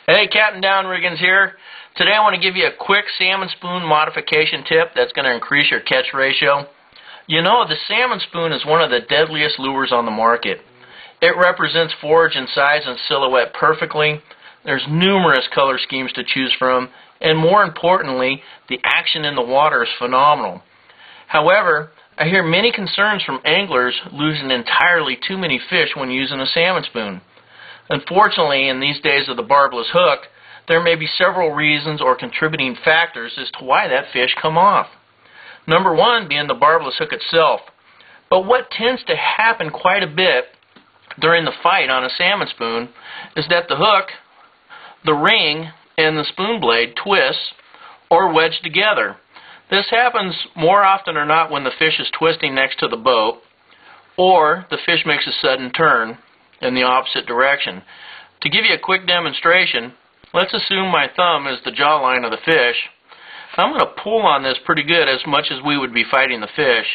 Hey, Captain Downriggins here. Today I want to give you a quick salmon spoon modification tip that's going to increase your catch ratio. You know, the salmon spoon is one of the deadliest lures on the market. It represents forage in size and silhouette perfectly. There's numerous color schemes to choose from, and more importantly, the action in the water is phenomenal. However, I hear many concerns from anglers losing entirely too many fish when using a salmon spoon. Unfortunately, in these days of the barbless hook, there may be several reasons or contributing factors as to why that fish come off. Number one being the barbless hook itself. But what tends to happen quite a bit during the fight on a salmon spoon is that the hook, the ring, and the spoon blade twist or wedge together. This happens more often or not when the fish is twisting next to the boat, or the fish makes a sudden turn in the opposite direction. To give you a quick demonstration, let's assume my thumb is the jawline of the fish. I'm going to pull on this pretty good, as much as we would be fighting the fish.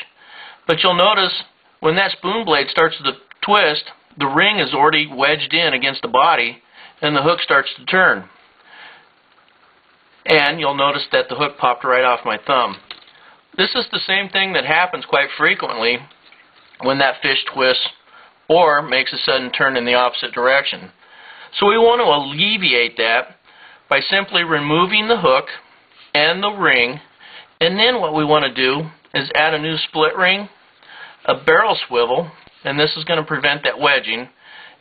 But you'll notice when that spoon blade starts to twist, the ring is already wedged in against the body and the hook starts to turn. And you'll notice that the hook popped right off my thumb. This is the same thing that happens quite frequently when that fish twists or makes a sudden turn in the opposite direction. So we want to alleviate that by simply removing the hook and the ring, and then what we want to do is add a new split ring, a barrel swivel, and this is going to prevent that wedging,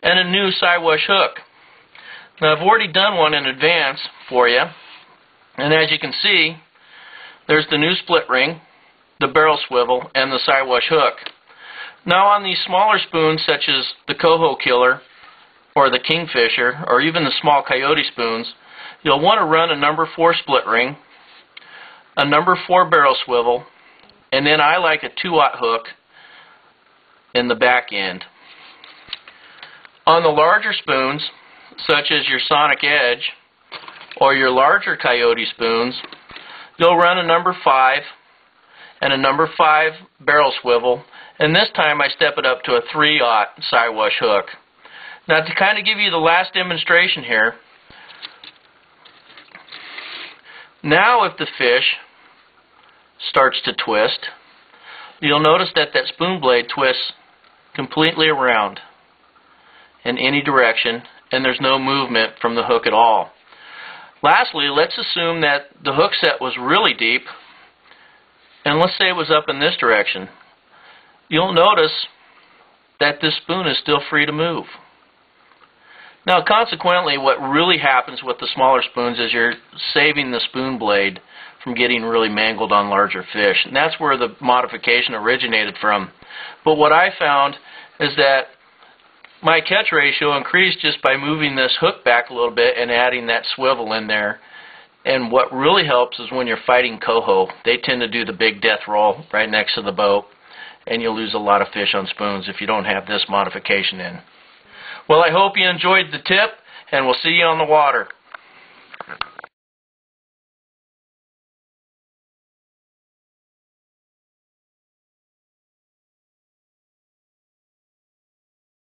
and a new sidewash hook. Now I've already done one in advance for you, and as you can see, there's the new split ring, the barrel swivel, and the sidewash hook. Now on these smaller spoons such as the coho killer or the kingfisher or even the small coyote spoons, you'll want to run a number 4 split ring, a number 4 barrel swivel, and then I like a 2/0 hook in the back end. On the larger spoons such as your Sonic Edge or your larger coyote spoons, you'll run a number 5 and a number 5 barrel swivel, and this time I step it up to a 3/0 sidewash hook. Now to kind of give you the last demonstration here, now if the fish starts to twist, you'll notice that that spoon blade twists completely around in any direction, and there's no movement from the hook at all. Lastly, let's assume that the hook set was really deep, and let's say it was up in this direction. You'll notice that this spoon is still free to move. Now consequently, what really happens with the smaller spoons is you're saving the spoon blade from getting really mangled on larger fish, and that's where the modification originated from. But what I found is that my catch ratio increased just by moving this hook back a little bit and adding that swivel in there. And what really helps is when you're fighting coho. They tend to do the big death roll right next to the boat, and you'll lose a lot of fish on spoons if you don't have this modification in. Well, I hope you enjoyed the tip, and we'll see you on the water.